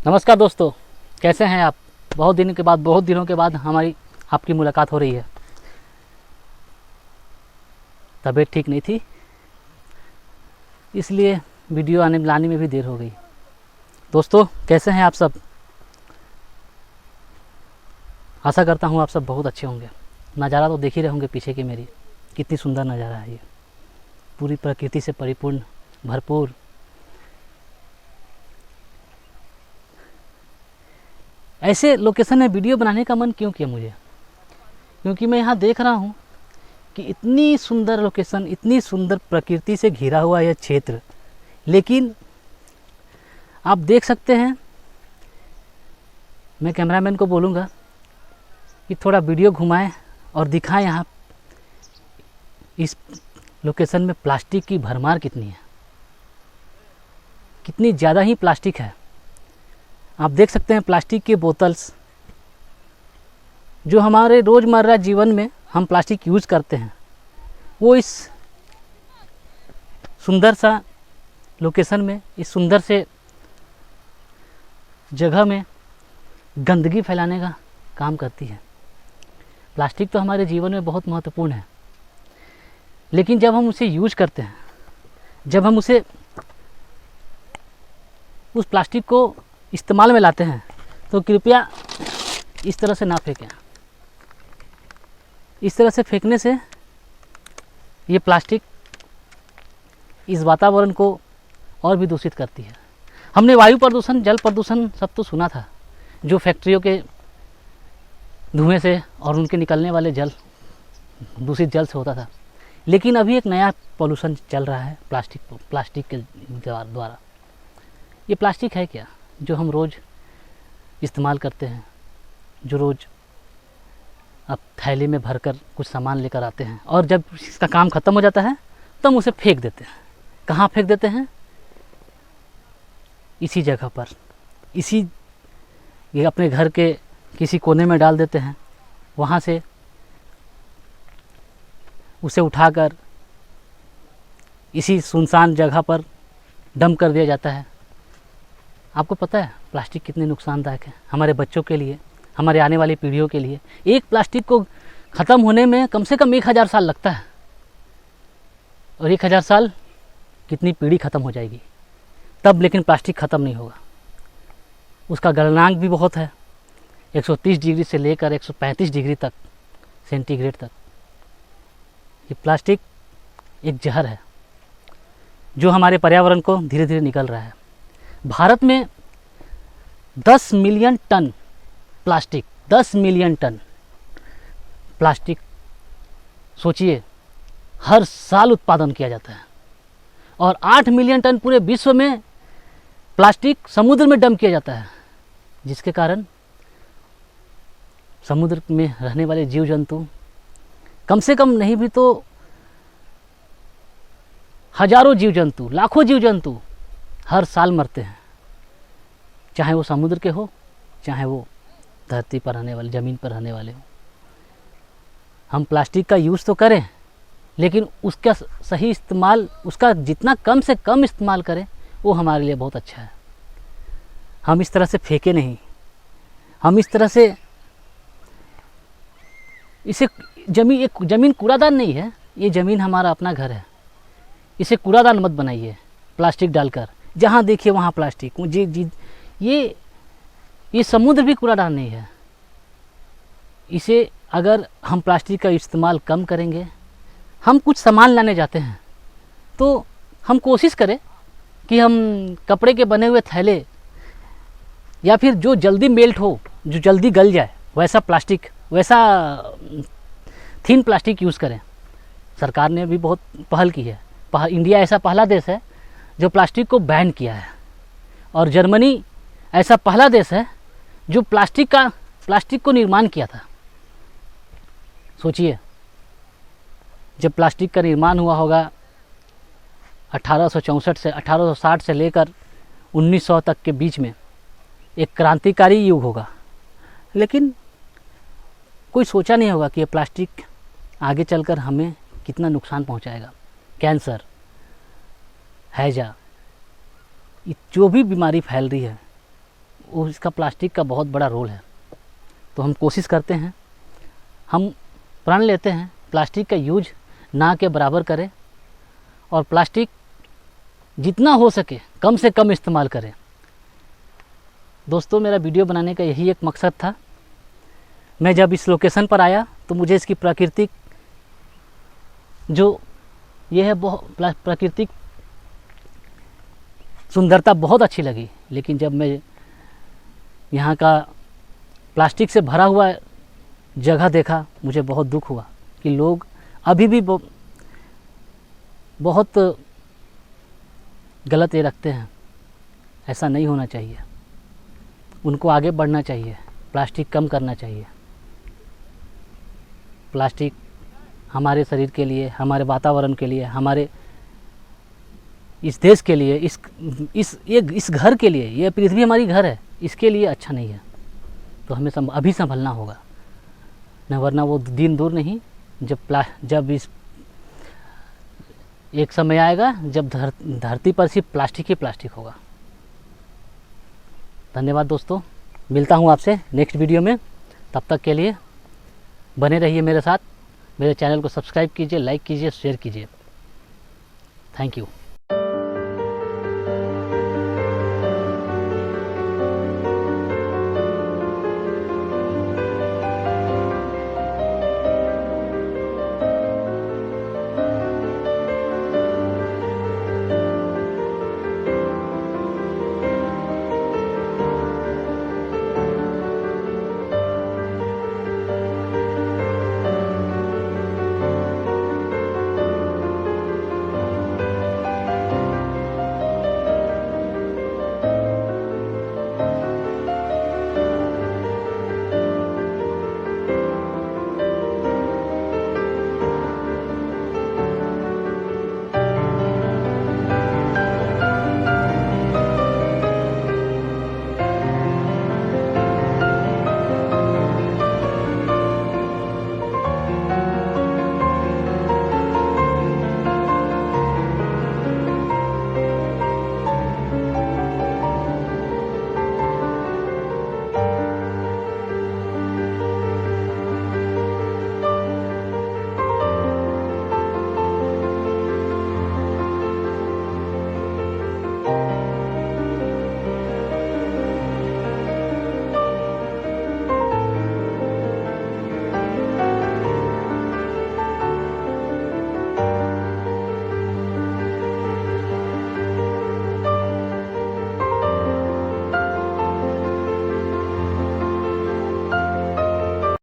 नमस्कार दोस्तों, कैसे हैं आप। बहुत दिनों के बाद हमारी आपकी मुलाकात हो रही है। तबीयत ठीक नहीं थी, इसलिए वीडियो लाने में भी देर हो गई। दोस्तों कैसे हैं आप सब। आशा करता हूँ आप सब बहुत अच्छे होंगे। नज़ारा तो देख ही रहे होंगे पीछे की मेरी, कितनी सुंदर नज़ारा है ये, पूरी प्रकृति से परिपूर्ण भरपूर। ऐसे लोकेशन में वीडियो बनाने का मन क्यों किया मुझे, क्योंकि मैं यहाँ देख रहा हूँ कि इतनी सुंदर लोकेशन, इतनी सुंदर प्रकृति से घिरा हुआ यह क्षेत्र, लेकिन आप देख सकते हैं। मैं कैमरामैन को बोलूँगा कि थोड़ा वीडियो घुमाएं और दिखाएं यहाँ इस लोकेशन में प्लास्टिक की भरमार कितनी है, कितनी ज़्यादा ही प्लास्टिक है। आप देख सकते हैं प्लास्टिक के बोतल्स, जो हमारे रोज़मर्रा जीवन में हम प्लास्टिक यूज़ करते हैं, वो इस सुंदर सा लोकेशन में, इस सुंदर से जगह में गंदगी फैलाने का काम करती है। प्लास्टिक तो हमारे जीवन में बहुत महत्वपूर्ण है, लेकिन जब हम उसे यूज़ करते हैं, जब हम उस प्लास्टिक को इस्तेमाल में लाते हैं, तो कृपया इस तरह से ना फेंकें। इस तरह से फेंकने से ये प्लास्टिक इस वातावरण को और भी दूषित करती है। हमने वायु प्रदूषण, जल प्रदूषण सब तो सुना था, जो फैक्ट्रियों के धुएं से और उनके निकलने वाले जल, दूषित जल से होता था। लेकिन अभी एक नया पॉल्यूशन चल रहा है प्लास्टिक के द्वारा। ये प्लास्टिक है क्या, जो हम रोज़ इस्तेमाल करते हैं, जो रोज़ अब थैली में भरकर कुछ सामान लेकर आते हैं, और जब इसका काम ख़त्म हो जाता है तो हम उसे फेंक देते हैं। कहाँ फेंक देते हैं? इसी जगह पर, ये अपने घर के किसी कोने में डाल देते हैं। वहाँ से उसे उठाकर इसी सुनसान जगह पर डंप कर दिया जाता है। आपको पता है प्लास्टिक कितने नुकसानदायक है हमारे बच्चों के लिए, हमारे आने वाली पीढ़ियों के लिए। एक प्लास्टिक को ख़त्म होने में कम से कम 1000 साल लगता है, और 1000 साल कितनी पीढ़ी ख़त्म हो जाएगी तब, लेकिन प्लास्टिक ख़त्म नहीं होगा। उसका गलनांक भी बहुत है, 130 डिग्री से लेकर 135 डिग्री तक सेंटीग्रेड तक। ये प्लास्टिक एक जहर है जो हमारे पर्यावरण को धीरे धीरे निकल रहा है। भारत में 10 million tonne plastic, 10 million tonne plastic, सोचिए, हर साल उत्पादन किया जाता है। और 8 मिलियन टन पूरे विश्व में प्लास्टिक समुद्र में डंप किया जाता है, जिसके कारण समुद्र में रहने वाले जीव जंतु, कम से कम नहीं भी तो हजारों जीव जंतु, लाखों जीव जंतु हर साल मरते हैं, चाहे वो समुद्र के हो, चाहे वो धरती पर रहने वाले, ज़मीन पर रहने वाले हो। हम प्लास्टिक का यूज़ तो करें, लेकिन उसका सही इस्तेमाल, उसका जितना कम से कम इस्तेमाल करें, वो हमारे लिए बहुत अच्छा है। हम इस तरह से फेंके नहीं, हम इस तरह से इसे ज़मीन कूड़ादान नहीं है, ये ज़मीन हमारा अपना घर है। इसे कूड़ादान मत बनाइए प्लास्टिक डालकर, जहाँ देखिए वहाँ प्लास्टिक। ये समुद्र भी कूड़ादान नहीं है। इसे अगर हम प्लास्टिक का इस्तेमाल कम करेंगे, हम कुछ सामान लाने जाते हैं तो हम कोशिश करें कि हम कपड़े के बने हुए थैले, या फिर जो जल्दी मेल्ट हो, जो जल्दी गल जाए, वैसा प्लास्टिक, वैसा थिन प्लास्टिक यूज़ करें। सरकार ने भी बहुत पहल की है। इंडिया ऐसा पहला देश है जो प्लास्टिक को बैन किया है, और जर्मनी ऐसा पहला देश है जो प्लास्टिक को निर्माण किया था। सोचिए, जब प्लास्टिक का निर्माण हुआ होगा 1860 से लेकर 1900 तक के बीच में, एक क्रांतिकारी युग होगा। लेकिन कोई सोचा नहीं होगा कि ये प्लास्टिक आगे चलकर हमें कितना नुकसान पहुंचाएगा। कैंसर, हैजा, जो भी बीमारी फैल रही है, वो इसका प्लास्टिक का बहुत बड़ा रोल है। तो हम कोशिश करते हैं, हम प्रण लेते हैं प्लास्टिक का यूज ना के बराबर करें और प्लास्टिक जितना हो सके कम से कम इस्तेमाल करें। दोस्तों, मेरा वीडियो बनाने का यही एक मकसद था। मैं जब इस लोकेशन पर आया तो मुझे इसकी प्राकृतिक जो ये है प्राकृतिक सुंदरता बहुत अच्छी लगी। लेकिन जब मैं यहाँ का प्लास्टिक से भरा हुआ जगह देखा, मुझे बहुत दुख हुआ कि लोग अभी भी बहुत गलत ये रखते हैं। ऐसा नहीं होना चाहिए, उनको आगे बढ़ना चाहिए, प्लास्टिक कम करना चाहिए। प्लास्टिक हमारे शरीर के लिए, हमारे वातावरण के लिए, हमारे इस देश के लिए, इस घर के लिए, ये पृथ्वी हमारी घर है, इसके लिए अच्छा नहीं है। तो हमें अभी संभलना होगा, न वरना वो दिन दूर नहीं जब इस एक समय आएगा जब धरती पर सिर्फ प्लास्टिक ही प्लास्टिक होगा। धन्यवाद दोस्तों, मिलता हूँ आपसे नेक्स्ट वीडियो में। तब तक के लिए बने रहिए मेरे साथ। मेरे चैनल को सब्सक्राइब कीजिए, लाइक कीजिए, शेयर कीजिए। Thank you.